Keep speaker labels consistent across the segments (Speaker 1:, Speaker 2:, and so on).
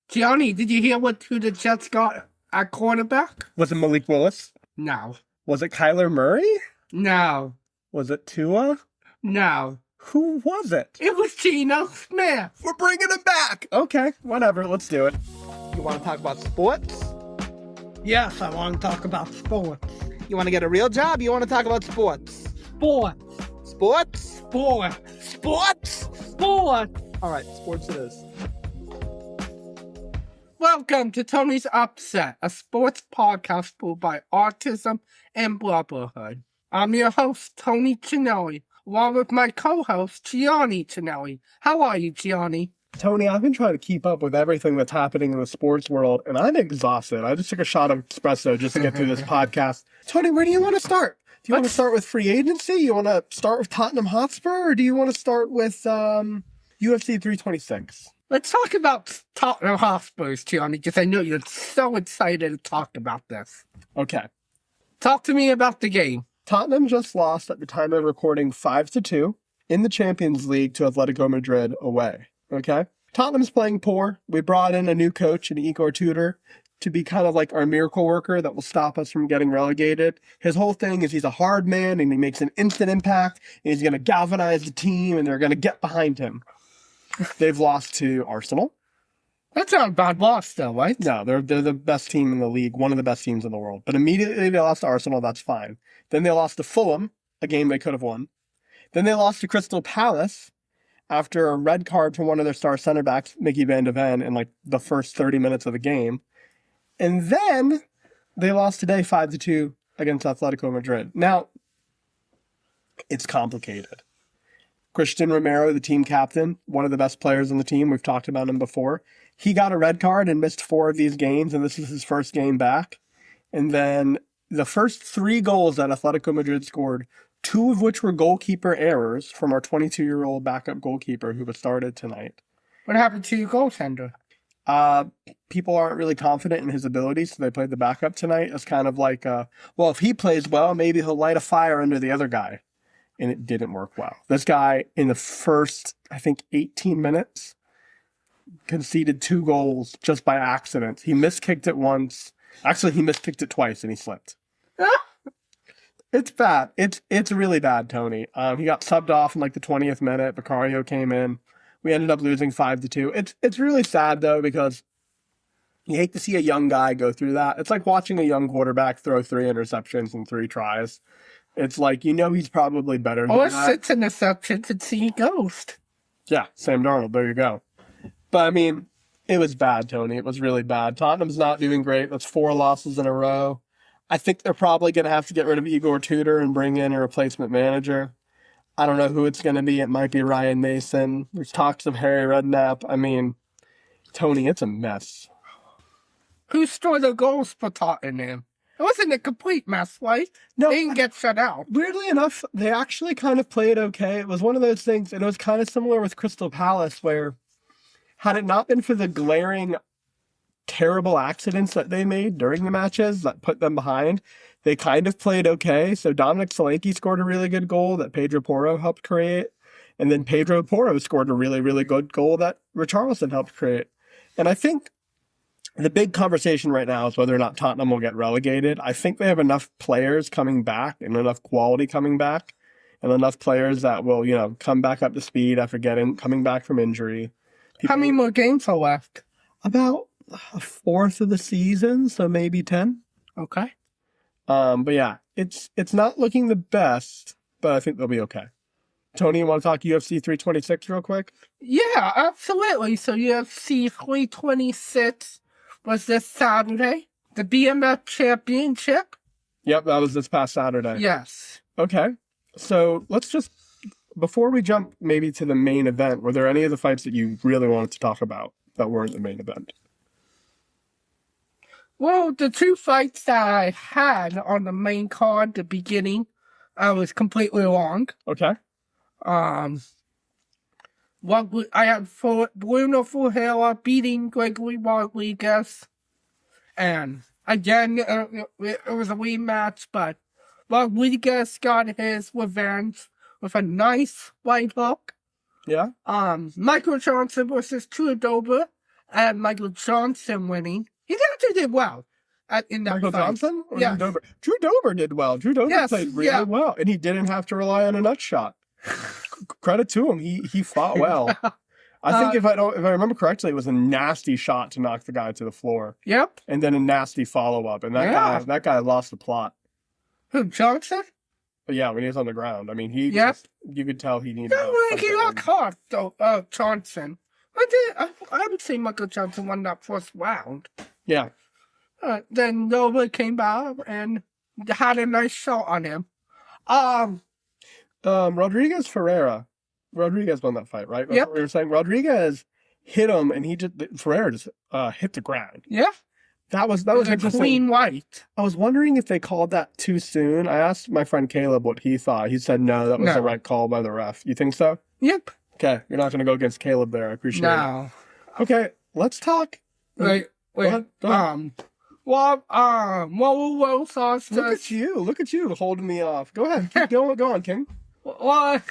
Speaker 1: Gianni, did you hear who the Jets got at cornerback?
Speaker 2: Was it Malik Willis?
Speaker 1: No.
Speaker 2: Was it Kyler Murray?
Speaker 1: No.
Speaker 2: Was it Tua?
Speaker 1: No.
Speaker 2: Who was it?
Speaker 1: It was Geno Smith.
Speaker 2: We're bringing him back. Okay, whatever. Let's do it. You want to talk about sports?
Speaker 1: Yes, I want to talk about sports.
Speaker 2: You want to get a real job? You want to talk about sports?
Speaker 1: Sports.
Speaker 2: Sports?
Speaker 1: Sports.
Speaker 2: Sports?
Speaker 1: Sports.
Speaker 2: All right, sports it is.
Speaker 1: Welcome to Tony's Upset, a sports podcast pulled by autism and brotherhood. I'm your host, Tony Gianni, along with my co-host, Gianni Gianni. How are you, Gianni?
Speaker 2: Tony, I've been trying to keep up with everything that's happening in the sports world, and I'm exhausted. I just took a shot of espresso just to get through this podcast. Tony, where do you want to start? Do you want to start with free agency? You want to start with Tottenham Hotspur, or do you want to start with UFC 326?
Speaker 1: Let's talk about Tottenham Hotspurs, Gianni, because I know you're so excited to talk about this.
Speaker 2: Okay.
Speaker 1: Talk to me about the game.
Speaker 2: Tottenham just lost at the time of recording 5-2 in the Champions League to Atletico Madrid away. Okay? Tottenham's playing poor. We brought in a new coach, an Igor Tudor, to be kind of like our miracle worker that will stop us from getting relegated. His whole thing is he's a hard man and he makes an instant impact and he's going to galvanize the team and they're going to get behind him. They've lost to Arsenal.
Speaker 1: That's not a bad loss, though, right?
Speaker 2: No, they're the best team in the league, one of the best teams in the world. But immediately they lost to Arsenal, that's fine. Then they lost to Fulham, a game they could have won. Then they lost to Crystal Palace after a red card from one of their star center backs, Mickey Van de Ven, in like the first 30 minutes of the game. And then they lost today 5-2 against Atletico Madrid. Now, it's complicated. Christian Romero, the team captain, one of the best players on the team. We've talked about him before. He got a red card and missed 4 of these games, and this is his first game back. And then the first 3 goals that Atletico Madrid scored, 2 of which were goalkeeper errors from our 22-year-old backup goalkeeper who was started tonight.
Speaker 1: What happened to your goaltender?
Speaker 2: People aren't really confident in his abilities, so they played the backup tonight. It's kind of like, well, if he plays well, maybe he'll light a fire under the other guy. And it didn't work well. This guy, in the first, I think, 18 minutes, conceded 2 goals just by accident. He miskicked it once. Actually, he miskicked it twice, and he slipped. It's bad. It's really bad, Tony. He got subbed off in like the 20th minute. Vicario came in. We ended up losing 5-2. It's really sad, though, because you hate to see a young guy go through that. It's like watching a young quarterback throw 3 interceptions in 3 tries. It's like, you know, he's probably better than
Speaker 1: Or
Speaker 2: that.
Speaker 1: 6 interceptions and see a ghost.
Speaker 2: Yeah, Sam Darnold. There you go. But, I mean, it was bad, Tony. It was really bad. Tottenham's not doing great. That's 4 losses in a row. I think they're probably going to have to get rid of Igor Tudor and bring in a replacement manager. I don't know who it's going to be. It might be Ryan Mason. There's talks of Harry Redknapp. I mean, Tony, it's a mess.
Speaker 1: Who scored the goals for Tottenham? It wasn't a complete mess, right?
Speaker 2: No,
Speaker 1: they didn't get shut out.
Speaker 2: Weirdly enough, they actually kind of played okay. It was one of those things, and it was kind of similar with Crystal Palace, where had it not been for the glaring, terrible accidents that they made during the matches that put them behind, they kind of played okay. So Dominic Solanke scored a really good goal that Pedro Porro helped create, and then Pedro Porro scored a really, really good goal that Richarlison helped create. And I think the big conversation right now is whether or not Tottenham will get relegated. I think they have enough players coming back and enough quality coming back and enough players that will, you know, come back up to speed after coming back from injury.
Speaker 1: How many more games are left?
Speaker 2: About a fourth of the season, so maybe 10.
Speaker 1: Okay.
Speaker 2: But yeah, it's not looking the best, but I think they'll be okay. Tony, you want to talk UFC 326 real quick?
Speaker 1: Yeah, absolutely. So UFC 326 was this Saturday, the BMF Championship.
Speaker 2: Yep, that was this past Saturday.
Speaker 1: Yes.
Speaker 2: Okay, so let's just, before we jump maybe to the main event, were there any of the fights that you really wanted to talk about that weren't the main event?
Speaker 1: Well, the 2 fights that I had on the main card, the beginning, I was completely wrong.
Speaker 2: Okay.
Speaker 1: Well, I had Bruno Ferreira beating Gregory Rodriguez. And again, it was a rematch, but Rodriguez got his revenge with a nice right hook.
Speaker 2: Yeah.
Speaker 1: Michael Johnson versus Trudeauber. and Michael Johnson winning. He actually did well in that
Speaker 2: Michael
Speaker 1: fight.
Speaker 2: Johnson or
Speaker 1: Yes.
Speaker 2: Drew Dober? Drew Dober did well. Drew Dober
Speaker 1: Yes,
Speaker 2: played really
Speaker 1: yeah.
Speaker 2: well, and he didn't have to rely on a nut shot. Credit to him. He fought well. I think if I remember correctly, it was a nasty shot to knock the guy to the floor.
Speaker 1: Yep.
Speaker 2: And then a nasty follow-up. And that guy lost the plot.
Speaker 1: Who, Johnson?
Speaker 2: But yeah, when he was on the ground. I mean, you could tell he needed
Speaker 1: He got caught, though, Johnson. I would say Michael Johnson won that first round.
Speaker 2: Yeah.
Speaker 1: Then Nova came back and had a nice shot on him.
Speaker 2: Rodriguez Ferreira. Rodriguez won that fight, right? That's
Speaker 1: Yep.
Speaker 2: what we were saying. Rodriguez hit him, and Ferreira just hit the ground.
Speaker 1: Yeah.
Speaker 2: That was
Speaker 1: A
Speaker 2: interesting.
Speaker 1: clean white.
Speaker 2: I was wondering if they called that too soon. I asked my friend Caleb what he thought. He said no, that was the right call by the ref. You think so?
Speaker 1: Yep.
Speaker 2: Okay, you're not going to go against Caleb there. I appreciate it.
Speaker 1: No.
Speaker 2: Okay, let's talk.
Speaker 1: Wait.
Speaker 2: Go ahead.
Speaker 1: What sauce
Speaker 2: Look at you holding me off. Go ahead. Keep going. Go on, King.
Speaker 1: what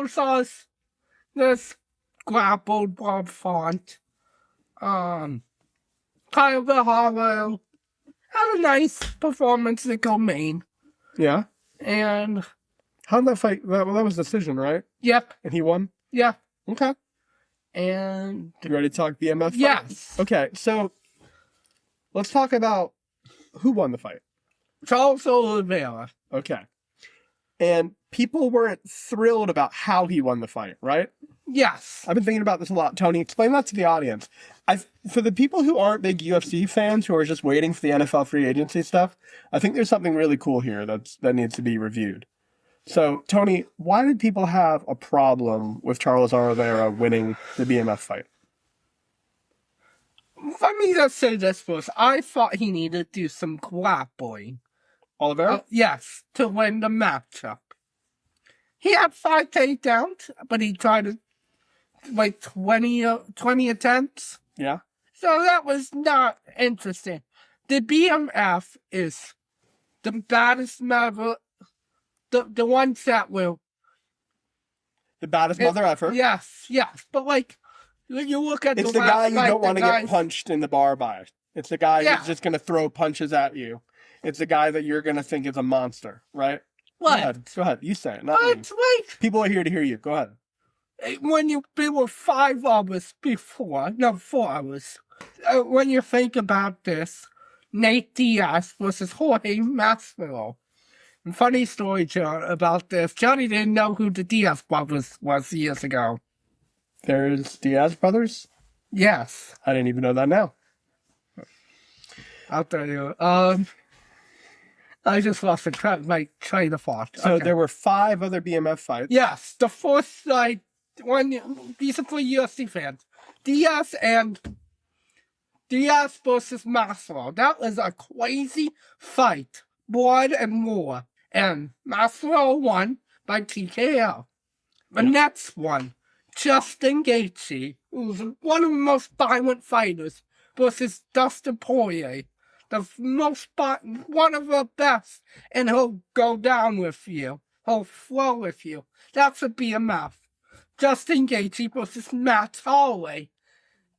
Speaker 1: sauce this grappled Bob Font. Kyle Harlow had a nice performance in co-main.
Speaker 2: Yeah.
Speaker 1: And
Speaker 2: How did that fight? That was decision, right?
Speaker 1: yep.
Speaker 2: And he won?
Speaker 1: Yeah.
Speaker 2: Okay.
Speaker 1: And
Speaker 2: You ready to talk BMF fight?
Speaker 1: yes.
Speaker 2: Okay, so let's talk about who won the fight.
Speaker 1: Charles Oliveira.
Speaker 2: Okay. And people weren't thrilled about how he won the fight, right?
Speaker 1: Yes.
Speaker 2: I've been thinking about this a lot. Tony, explain that to the audience. For the people who aren't big UFC fans who are just waiting for the NFL free agency stuff, I think there's something really cool here that needs to be reviewed. So, Tony, why did people have a problem with Charles Oliveira winning the BMF fight?
Speaker 1: Let me just say this first. I thought he needed to do some grappling.
Speaker 2: Oliveira?
Speaker 1: Yes, to win the matchup. He had 5 takedowns, but he tried to, 20 attempts.
Speaker 2: Yeah.
Speaker 1: So that was not interesting. The BMF is the baddest mother, the ones that will...
Speaker 2: The baddest mother ever.
Speaker 1: Yes. But when you look at
Speaker 2: It's the guy you don't want to get punched in the bar by. It's the guy who's just going to throw punches at you. It's the guy that you're going to think is a monster, right?
Speaker 1: What?
Speaker 2: Go ahead. You say it, not me. People are here to hear you. Go ahead.
Speaker 1: When there were 5 hours before, no, 4 hours. When you think about this, Nate Diaz versus Jorge Masvidal. And funny story, John, about this. Johnny didn't know who the Diaz brothers was years ago.
Speaker 2: There's Diaz brothers?
Speaker 1: Yes.
Speaker 2: I didn't even know that now.
Speaker 1: I'll tell you. I just lost my train of thought.
Speaker 2: So
Speaker 1: Okay.
Speaker 2: there were 5 other BMF fights.
Speaker 1: Yes, the first one, these are for UFC fans. Diaz versus Masvidal. That was a crazy fight. Blood and more. And Masvidal won by TKO. The next one, Justin Gaethje, who's one of the most violent fighters, versus Dustin Poirier. One of the best, and he'll go down with you. He'll flow with you. That's a BMF. Justin Gaethje versus Matt Holloway.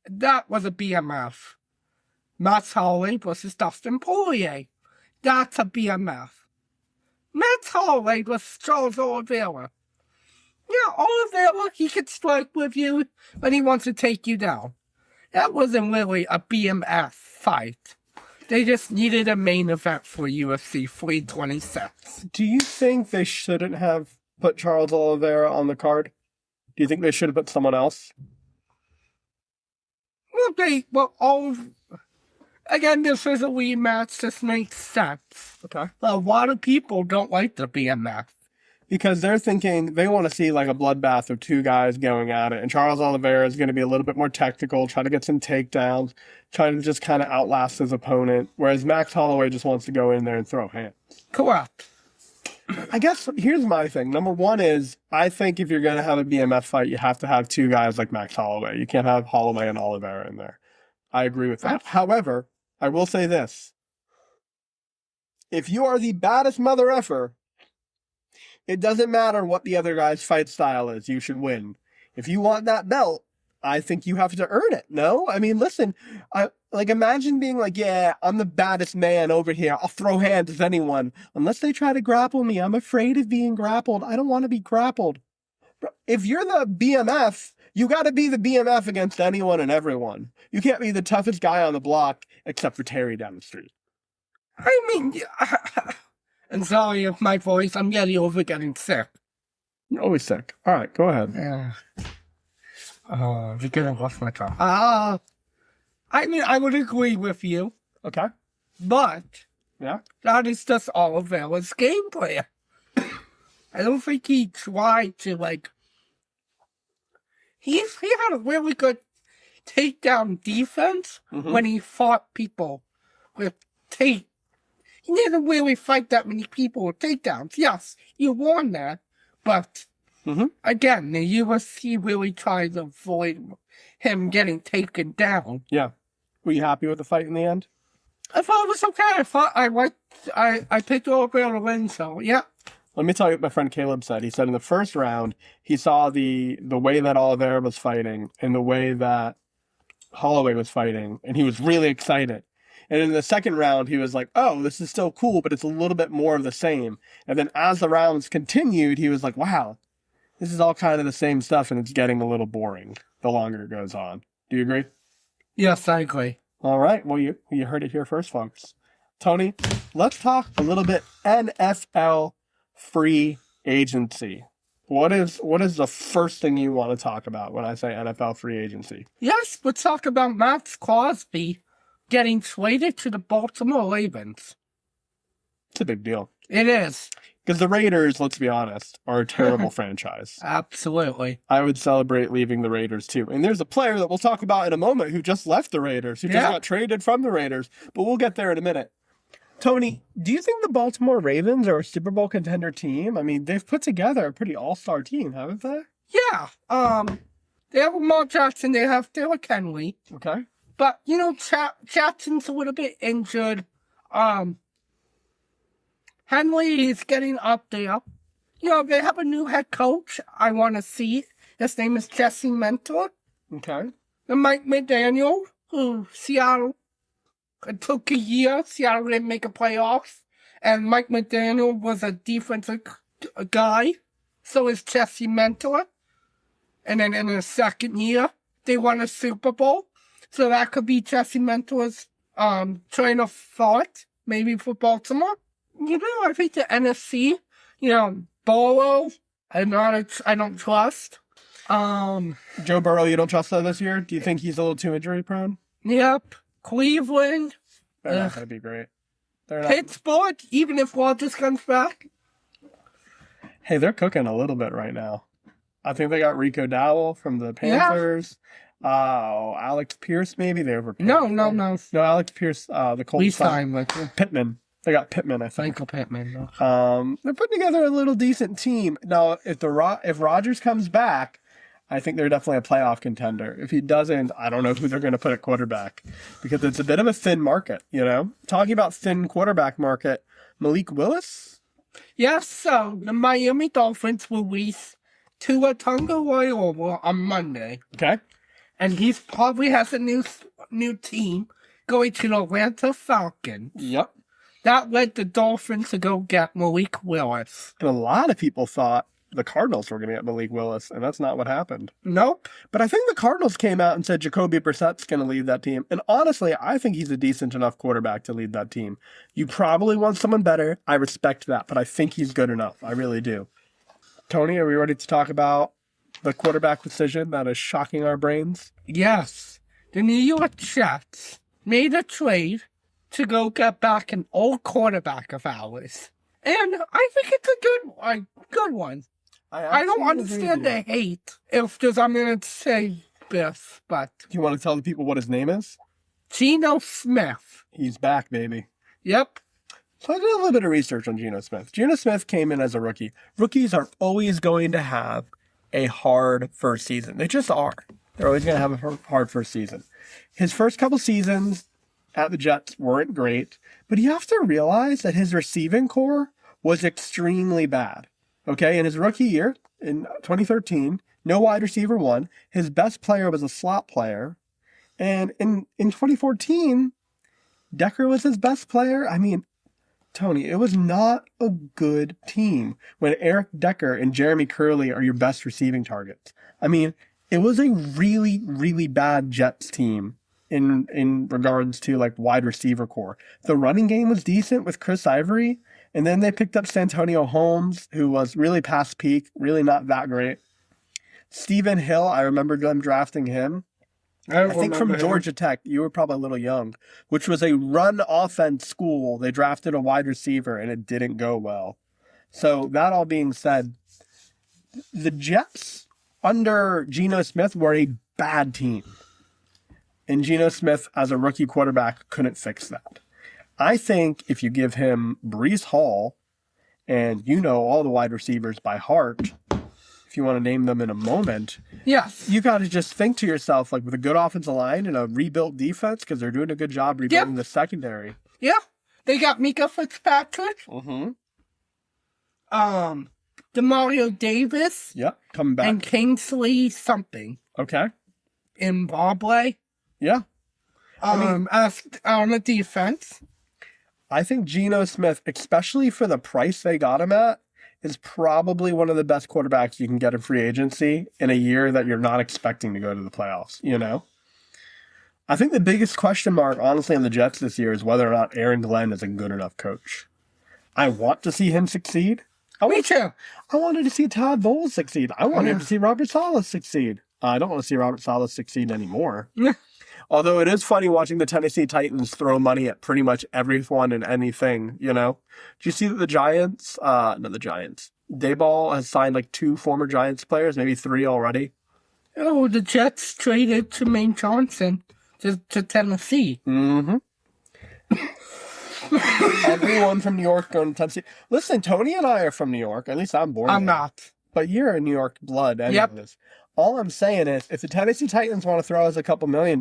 Speaker 1: That was a BMF. Matt Holloway versus Dustin Poirier. That's a BMF. Matt Holloway versus Charles Oliveira. Yeah, Oliveira, he can strike with you, but he wants to take you down. That wasn't really a BMF fight. They just needed a main event for UFC 326.
Speaker 2: Do you think they shouldn't have put Charles Oliveira on the card? Do you think they should have put someone else?
Speaker 1: Again, this is a rematch. This makes sense.
Speaker 2: Okay.
Speaker 1: A lot of people don't like the BMF.
Speaker 2: Because they're thinking they want to see like a bloodbath of 2 guys going at it. And Charles Oliveira is going to be a little bit more technical, try to get some takedowns, trying to just kind of outlast his opponent. Whereas Max Holloway just wants to go in there and throw hands.
Speaker 1: Correct.
Speaker 2: I guess here's my thing. Number one is I think if you're going to have a BMF fight, you have to have 2 guys like Max Holloway. You can't have Holloway and Oliveira in there. I agree with that. However, I will say this. If you are the baddest mother effer, it doesn't matter what the other guy's fight style is. You should win. If you want that belt, I think you have to earn it. No? I mean, listen, imagine being like, yeah, I'm the baddest man over here. I'll throw hands with anyone. Unless they try to grapple me, I'm afraid of being grappled. I don't want to be grappled. If you're the BMF, you got to be the BMF against anyone and everyone. You can't be the toughest guy on the block except for Terry down the street.
Speaker 1: I mean, I'm sorry if my voice, I'm getting sick.
Speaker 2: You're always sick. All right, go ahead.
Speaker 1: Yeah. You're getting off my tongue. I mean, I would agree with you.
Speaker 2: Okay.
Speaker 1: But
Speaker 2: yeah,
Speaker 1: that is just all of Vela's gameplay. I don't think he tried to, he had a really good takedown defense when he fought people with He didn't really fight that many people with takedowns. Yes, you won that, but again, the UFC really tried to avoid him getting taken down.
Speaker 2: Yeah. Were you happy with the fight in the end?
Speaker 1: I thought it was okay. I picked over to win, so yeah.
Speaker 2: Let me tell you what my friend Caleb said. He said in the first round, he saw the way that Oliveira was fighting and the way that Holloway was fighting, and he was really excited. And in the second round, he was like, oh, this is still cool, but it's a little bit more of the same. And then as the rounds continued, he was like, wow, this is all kind of the same stuff, and it's getting a little boring the longer it goes on. Do you agree?
Speaker 1: Yes, I agree.
Speaker 2: All right. Well, you heard it here first, folks. Tony, let's talk a little bit NFL free agency. What is the first thing you want to talk about when I say NFL free agency?
Speaker 1: Yes, we'll talk about Max Crosby getting traded to the Baltimore Ravens.
Speaker 2: It's a big deal.
Speaker 1: It is.
Speaker 2: Because the Raiders, let's be honest, are a terrible franchise.
Speaker 1: Absolutely.
Speaker 2: I would celebrate leaving the Raiders too. And there's a player that we'll talk about in a moment who just left the Raiders, who just got traded from the Raiders. But we'll get there in a minute. Tony, do you think the Baltimore Ravens are a Super Bowl contender team? I mean, they've put together a pretty all-star team, haven't they?
Speaker 1: Yeah. They have Lamar Jackson. They have Derrick Henry.
Speaker 2: Okay.
Speaker 1: But, Jackson's a little bit injured. Henry is getting up there. They have a new head coach I want to see. His name is Jesse Mentor.
Speaker 2: Okay.
Speaker 1: And Mike McDaniel, who Seattle, it took a year. Seattle didn't make a playoffs. And Mike McDaniel was a defensive guy. So is Jesse Mentor. And then in his second year, they won a Super Bowl. So that could be Jesse Mentor's train of thought, maybe for Baltimore. I think the NFC, Burrow, I don't trust.
Speaker 2: Joe Burrow, you don't trust though this year? Do you think he's a little too injury prone?
Speaker 1: Yep. Cleveland.
Speaker 2: They're not going to be great.
Speaker 1: Pittsburgh, even if Rodgers comes back.
Speaker 2: Hey, they're cooking a little bit right now. I think they got Rico Dowell from the Panthers. Alex Pierce, maybe they overpaid.
Speaker 1: No,
Speaker 2: Alex Pierce, the Colts.
Speaker 1: We signed with
Speaker 2: Pittman. They got Pittman, I think.
Speaker 1: Michael Pittman. No.
Speaker 2: They're putting together a little decent team. Now, if Rodgers comes back, I think they're definitely a playoff contender. If he doesn't, I don't know who they're going to put at quarterback because it's a bit of a thin market, Talking about thin quarterback market, Malik Willis?
Speaker 1: Yes, so the Miami Dolphins will release Tua Tagovailoa on Monday.
Speaker 2: Okay.
Speaker 1: And he probably has a new team going to the Atlanta Falcons.
Speaker 2: Yep.
Speaker 1: That led the Dolphins to go get Malik Willis.
Speaker 2: And a lot of people thought the Cardinals were going to get Malik Willis, and that's not what happened.
Speaker 1: Nope.
Speaker 2: But I think the Cardinals came out and said Jacoby Brissett's going to lead that team. And honestly, I think he's a decent enough quarterback to lead that team. You probably want someone better. I respect that, but I think he's good enough. I really do. Tony, are we ready to talk about the quarterback decision that is shocking our brains?
Speaker 1: Yes. The New York Jets made a trade to go get back an old quarterback of ours. And I think it's a good one. I don't understand the hate if I'm going to say this, but...
Speaker 2: Do you want to tell the people what his name is?
Speaker 1: Geno Smith.
Speaker 2: He's back, baby.
Speaker 1: Yep.
Speaker 2: So I did a little bit of research on Geno Smith. Geno Smith came in as a rookie. Rookies are always going to have a hard first season. They just are. They're always going to have a hard first season. His first couple seasons at the Jets weren't great, but you have to realize that his receiving core was extremely bad. Okay, in his rookie year, in 2013, No wide receiver one. His best player was a slot player. And in 2014, Decker was his best player. I mean, Tony, it was not a good team when Eric Decker and Jeremy Curley are your best receiving targets. I mean, it was a really, really bad Jets team in regards to like wide receiver core. The running game was decent with Chris Ivory, and then they picked up Santonio Holmes, who was really past peak, really not that great. Stephen Hill, I remember them drafting him. I think from Georgia Tech, you were probably a little young, which was a run offense school. They drafted a wide receiver and it didn't go well. So that all being said, the Jets under Geno Smith were a bad team. And Geno Smith, as a rookie quarterback, couldn't fix that. I think if you give him Breece Hall, and you know all the wide receivers by heart, if you want to name them in a moment,
Speaker 1: yes,
Speaker 2: you got to just think to yourself, like with a good offensive line and a rebuilt defense, because they're doing a good job rebuilding the secondary.
Speaker 1: Yeah, they got Mika Fitzpatrick.
Speaker 2: Mm-hmm.
Speaker 1: Demario Davis.
Speaker 2: Yep, coming back.
Speaker 1: And Kingsley something.
Speaker 2: Okay.
Speaker 1: In Broadway.
Speaker 2: Yeah.
Speaker 1: As on the defense.
Speaker 2: I think Geno Smith, especially for the price they got him at, is probably one of the best quarterbacks you can get in free agency in a year that you're not expecting to go to the playoffs, you know? I think the biggest question mark, honestly, on the Jets this year is whether or not Aaron Glenn is a good enough coach. I want to see him succeed.
Speaker 1: Me too.
Speaker 2: I wanted to see Todd Bowles succeed. I wanted to see Robert Saleh succeed. I don't want to see Robert Saleh succeed anymore. Although it is funny watching the Tennessee Titans throw money at pretty much everyone and anything, you know? Do you see that the Giants, Dayball has signed like 2 former Giants players, maybe 3 already?
Speaker 1: Oh, the Jets traded Jermaine Johnson to Tennessee.
Speaker 2: Mm-hmm. Everyone from New York going to Tennessee. Listen, Tony and I are from New York. At least I'm born
Speaker 1: I'm
Speaker 2: there.
Speaker 1: not.
Speaker 2: But you're a New York blood anyways.
Speaker 1: Yep.
Speaker 2: All I'm saying is, if the Tennessee Titans want to throw us a couple $1 million,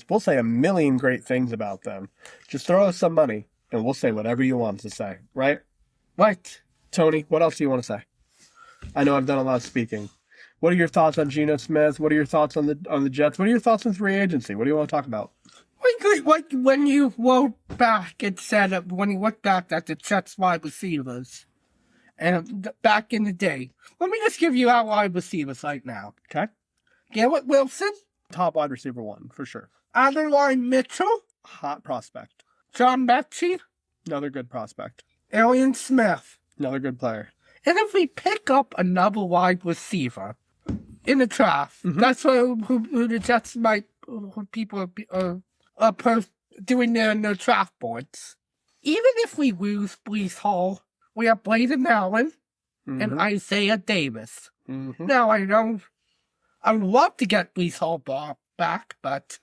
Speaker 2: we'll say 1 million great things about them. Just throw us some money, and we'll say whatever you want to say, right?
Speaker 1: Right.
Speaker 2: Tony, what else do you want to say? I know I've done a lot of speaking. What are your thoughts on Geno Smith? What are your thoughts on the Jets? What are your thoughts on free agency? What do you want to talk about?
Speaker 1: Like when you look back and said, when you look back at the Jets wide receivers, and back in the day, let me just give you our wide receivers right now.
Speaker 2: Okay.
Speaker 1: Garrett Wilson.
Speaker 2: Top wide receiver 1, for sure.
Speaker 1: Adeline Mitchell.
Speaker 2: Hot prospect.
Speaker 1: John Mechie.
Speaker 2: Another good prospect.
Speaker 1: Arian Smith.
Speaker 2: Another good player.
Speaker 1: And if we pick up another wide receiver in the draft, that's who the Jets might, who people are doing their draft boards. Even if we lose Breece Hall, we have Braden Allen and Isaiah Davis. Now, I know I would love to get Breece Hall back, but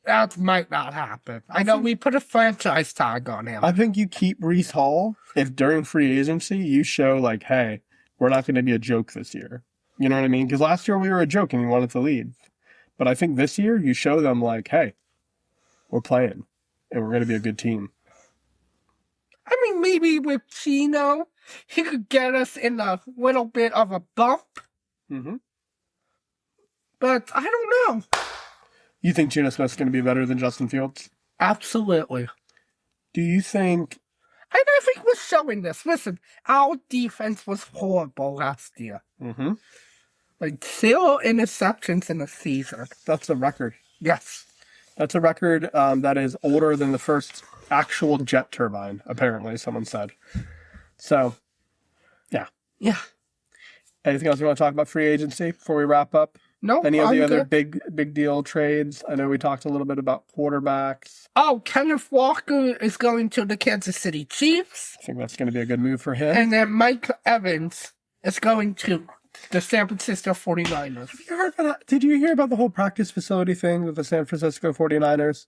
Speaker 1: that might not happen. I know we put a franchise tag on him.
Speaker 2: I think you keep Breece Hall if during free agency you show like, hey, we're not going to be a joke this year. You know what I mean? Because last year we were a joke and we wanted to lead. But I think this year you show them like, hey, we're playing and we're going to be a good team.
Speaker 1: I mean, maybe with Geno, he could get us in a little bit of a bump. But I don't know.
Speaker 2: You think Geno Smith's going to be better than Justin Fields?
Speaker 1: Absolutely.
Speaker 2: Do you think...
Speaker 1: I think we're showing this. Listen, our defense was horrible last year. Like 0 interceptions in a season.
Speaker 2: That's a record.
Speaker 1: Yes.
Speaker 2: That's a record that is older than the first actual jet turbine, apparently, someone said. So, yeah.
Speaker 1: Yeah.
Speaker 2: Anything else you want to talk about free agency before we wrap up?
Speaker 1: No.
Speaker 2: Any of the other big deal trades? I know we talked a little bit about quarterbacks.
Speaker 1: Oh, Kenneth Walker is going to the Kansas City Chiefs.
Speaker 2: I think that's going to be a good move for him.
Speaker 1: And then Mike Evans is going to the San Francisco 49ers.
Speaker 2: Have you heard about that? Did you hear about the whole practice facility thing with the San Francisco 49ers?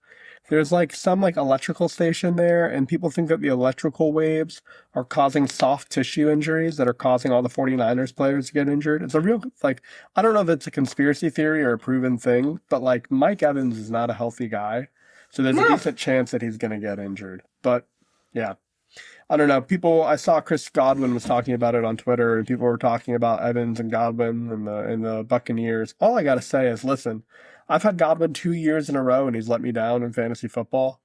Speaker 2: There's like some like electrical station there, and people think that the electrical waves are causing soft tissue injuries that are causing all the 49ers players to get injured. It's a real, like, I don't know if it's a conspiracy theory or a proven thing, but like Mike Evans is not a healthy guy. So there's a decent chance that he's going to get injured. But yeah. I don't know. I saw Chris Godwin was talking about it on Twitter, and people were talking about Evans and Godwin and the Buccaneers. All I got to say is, listen, I've had Godwin 2 years in a row, and he's let me down in fantasy football.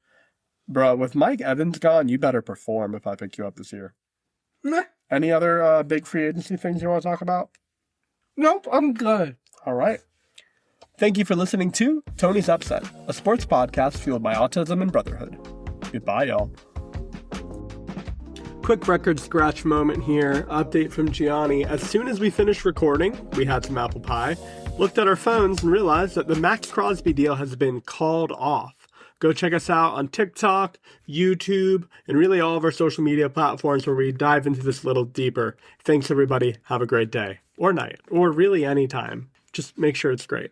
Speaker 2: Bro, with Mike Evans gone, you better perform if I pick you up this year.
Speaker 1: Meh.
Speaker 2: Any other big free agency things you want to talk about?
Speaker 1: Nope, I'm good.
Speaker 2: All right. Thank you for listening to Tony's Upset, a sports podcast fueled by autism and brotherhood. Goodbye, y'all. Quick record scratch moment here. Update from Gianni. As soon as we finished recording, we had some apple pie, looked at our phones and realized that the Max Crosby deal has been called off. Go check us out on TikTok, YouTube, and really all of our social media platforms where we dive into this a little deeper. Thanks, everybody. Have a great day or night or really any time. Just make sure it's great.